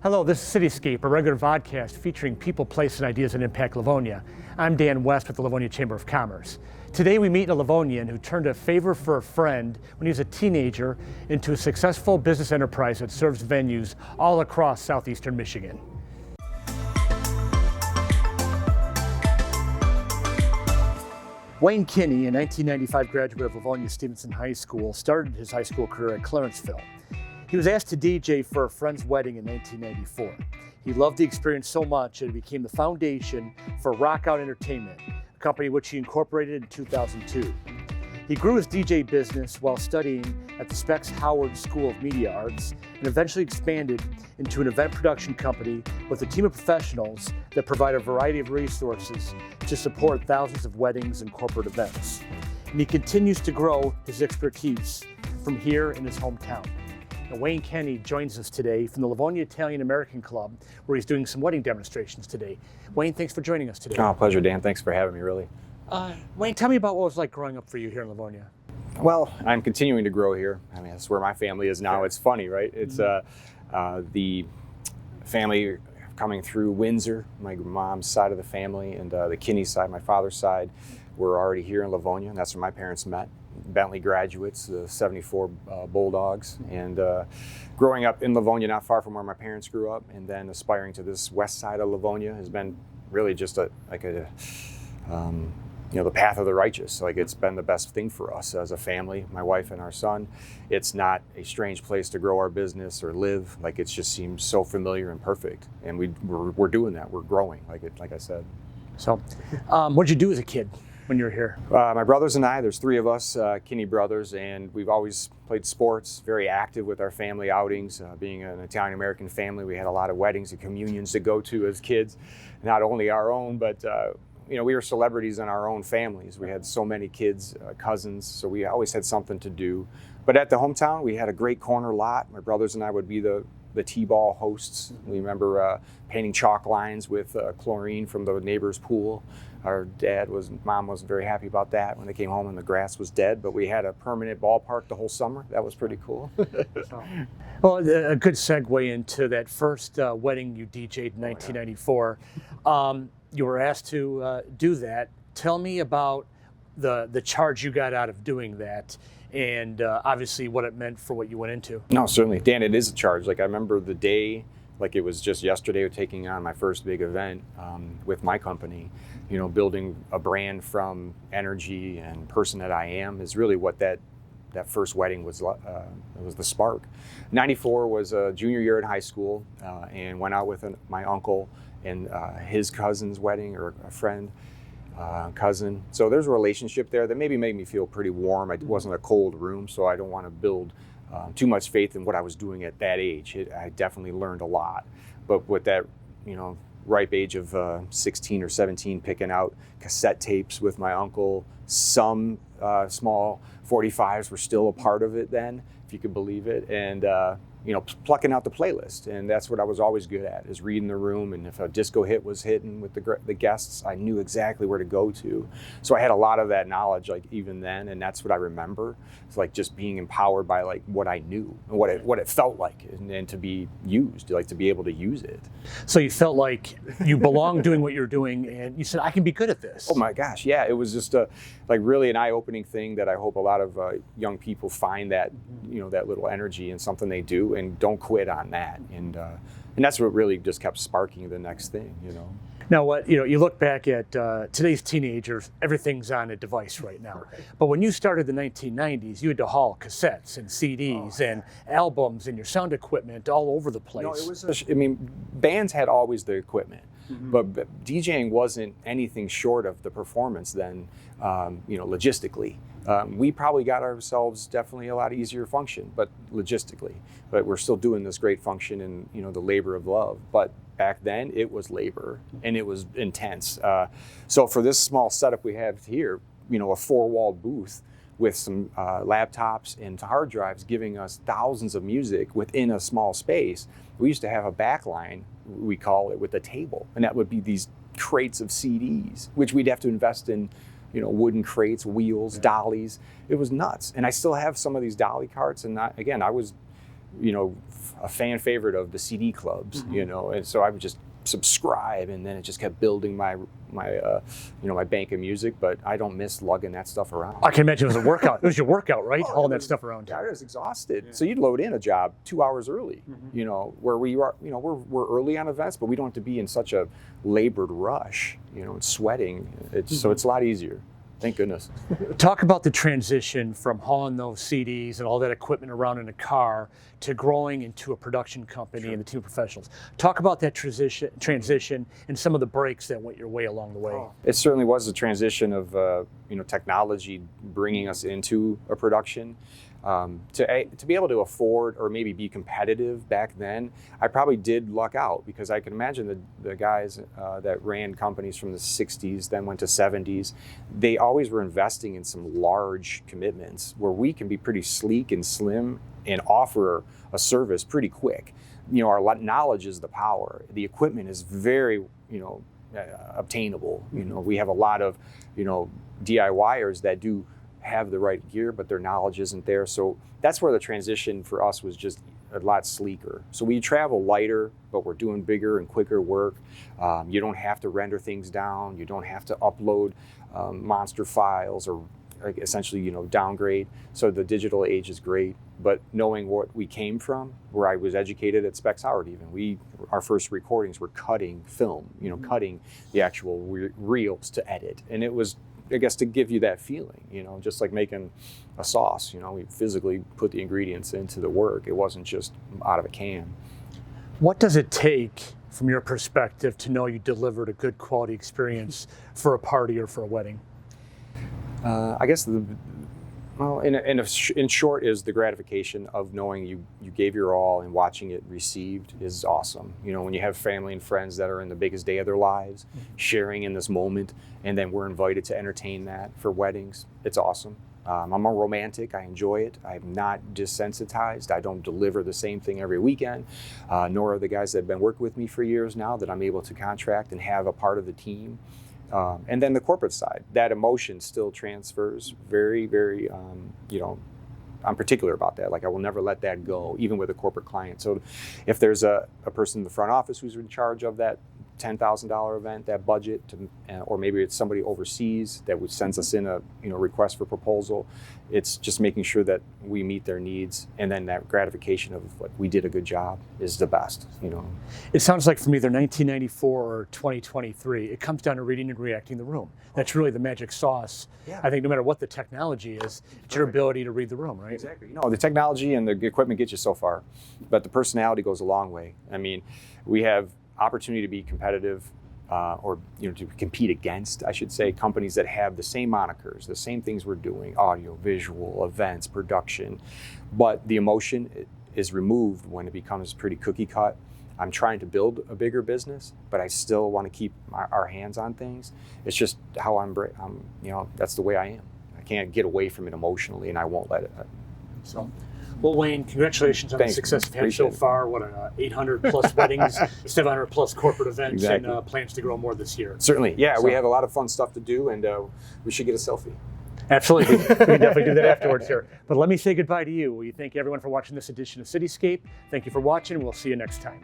Hello, this is CityScape, a regular vodcast featuring people, place, and ideas that impact Livonia. I'm Dan West with the Livonia Chamber of Commerce. Today we meet a Livonian who turned a favor for a friend when he was a teenager into a successful business enterprise that serves venues all across southeastern Michigan. Wayne Kinney, a 1995 graduate of Livonia Stevenson High School, started his high school career at Clarenceville. He was asked to DJ for a friend's wedding in 1994. He loved the experience so much that it became the foundation for Rock Out Entertainment, a company which he incorporated in 2002. He grew his DJ business while studying at the Specs Howard School of Media Arts and eventually expanded into an event production company with a team of professionals that provide a variety of resources to support thousands of weddings and corporate events. And he continues to grow his expertise from here in his hometown. Now, Wayne Kinney joins us today from the Livonia Italian American Club, where he's doing some wedding demonstrations today. Wayne, thanks for joining us today. Oh, pleasure, Dan. Thanks for having me, really. Wayne, tell me about what it was like growing up for you here in Livonia. Well, I'm continuing to grow here. I mean, that's where my family is now. Sure. It's funny, right? It's the family coming through Windsor, my mom's side of the family, and the Kinney side, my father's side, were already here in Livonia, and that's where my parents met. Bentley graduates, the 74 Bulldogs, and growing up in Livonia, not far from where my parents grew up, and then aspiring to this west side of Livonia has been really just the path of the righteous. Like, it's been the best thing for us as a family, my wife and our son. It's not a strange place to grow our business or live. Like, it just seems so familiar and perfect, and we're doing that. We're growing, like I said. So, what'd you do as a kid when you were here? My brothers and I, there's three of us, Kinney brothers, and we've always played sports, very active with our family outings. Being an Italian-American family, we had a lot of weddings and communions to go to as kids, not only our own, but we were celebrities in our own families. We had so many kids, cousins, so we always had something to do. But at the hometown, we had a great corner lot. My brothers and I would be the T-ball hosts. We remember painting chalk lines with chlorine from the neighbor's pool. Our mom wasn't very happy about that when they came home and the grass was dead, but we had a permanent ballpark the whole summer. That was pretty cool. Well, a good segue into that first wedding you DJ'd in 1994. You were asked to do that. Tell me about the charge you got out of doing that, and obviously what it meant for what you went into. No, certainly. Dan, it is a charge. Like, I remember the day, like it was just yesterday, taking on my first big event with my company. Building a brand from energy and person that I am is really what that first wedding was. It was the spark. 94 was a junior year in high school, and went out with my uncle and his cousin's wedding, or a friend, cousin. So there's a relationship there that maybe made me feel pretty warm. It wasn't a cold room, so I don't want to build too much faith in what I was doing at that age. I definitely learned a lot. But with that, ripe age of 16 or 17, picking out cassette tapes with my uncle, some small 45s were still a part of it then, if you could believe it, and plucking out the playlist. And that's what I was always good at, is reading the room. And if a disco hit was hitting with the guests, I knew exactly where to go to. So I had a lot of that knowledge, like, even then, and that's what I remember. It's like just being empowered by, like, what I knew and what it felt like, and to be used, like, to be able to use it. So you felt like you belonged doing what you're doing, and you said, I can be good at this. Oh my gosh, yeah. It was just really an eye-opening thing that I hope a lot of young people find that, that little energy in something they do, and don't quit on that. And that's what really just kept sparking the next thing, Now, you look back at today's teenagers, everything's on a device right now. Right. But when you started the 1990s, you had to haul cassettes and CDs and albums and your sound equipment all over the place. No, it was bands had always the equipment, but DJing wasn't anything short of the performance then, logistically. We probably got ourselves definitely a lot easier function, but logistically. But we're still doing this great function in, the labor of love. But back then, it was labor, and it was intense. So for this small setup we have here, a four-walled booth with some laptops and hard drives giving us thousands of music within a small space, we used to have a backline, we call it, with a table. And that would be these crates of CDs, which we'd have to invest in, wooden crates, wheels, dollies. It was nuts. And I still have some of these dolly carts. And I was a fan favorite of the CD clubs, and so I would just subscribe, and then it just kept building my bank of music. But I don't miss lugging that stuff around. I can imagine it was a workout. It was your workout, right? Hauling that stuff around. I was exhausted. Yeah. So you'd load in a job 2 hours early, where we are, we're early on events, but we don't have to be in such a labored rush, and sweating. So it's a lot easier. Thank goodness. Talk about the transition from hauling those CDs and all that equipment around in a car to growing into a production company and a team of professionals. Talk about that transition and some of the breaks that went your way along the way. It certainly was a transition of technology bringing us into a production. To be able to afford or maybe be competitive back then, I probably did luck out, because I can imagine the guys that ran companies from the 60s, then went to 70s, they always were investing in some large commitments where we can be pretty sleek and slim and offer a service pretty quick. Our knowledge is the power. The equipment is very, obtainable. We have a lot of, DIYers that do have the right gear, but their knowledge isn't there. So that's where the transition for us was just a lot sleeker. So we travel lighter, but we're doing bigger and quicker work. You don't have to render things down. You don't have to upload monster files or essentially, downgrade. So the digital age is great, but knowing what we came from, where I was educated at Specs Howard even, our first recordings were cutting film, cutting the actual reels to edit. And it was, I guess, to give you that feeling, just like making a sauce, we physically put the ingredients into the work. It wasn't just out of a can. What does it take, from your perspective, to know you delivered a good quality experience for a party or for a wedding? I guess in short is the gratification of knowing you gave your all and watching it received is awesome. When you have family and friends that are in the biggest day of their lives, sharing in this moment, and then we're invited to entertain that for weddings, it's awesome. I'm a romantic. I enjoy it. I'm not desensitized. I don't deliver the same thing every weekend, nor are the guys that have been working with me for years now that I'm able to contract and have a part of the team. And then the corporate side, that emotion still transfers very, very, I'm particular about that. Like, I will never let that go, even with a corporate client. So if there's a person in the front office who's in charge of that $10,000 event, that budget, or maybe it's somebody overseas that sends us in a request for proposal, it's just making sure that we meet their needs, and then that gratification of like, we did a good job is the best. It sounds like from either 1994 or 2023, it comes down to reading and reacting the room. That's really the magic sauce. Yeah. I think no matter what the technology is, it's your ability to read the room, right? Exactly. The technology and the equipment get you so far, but the personality goes a long way. I mean, we have opportunity to be competitive, or to compete against, I should say, companies that have the same monikers, the same things we're doing: audio, visual, events, production, but the emotion is removed when it becomes pretty cookie cut. I'm trying to build a bigger business, but I still want to keep our hands on things. It's just how I'm that's the way I am. I can't get away from it emotionally, and I won't let it. So. Well, Wayne, congratulations on the success you've had so far. What, 800 plus weddings, 700 plus corporate events, exactly. And plans to grow more this year. Certainly, yeah. So, we have a lot of fun stuff to do, and we should get a selfie. Absolutely. We can definitely do that afterwards here. But let me say goodbye to you. We thank everyone for watching this edition of CityScape. Thank you for watching. We'll see you next time.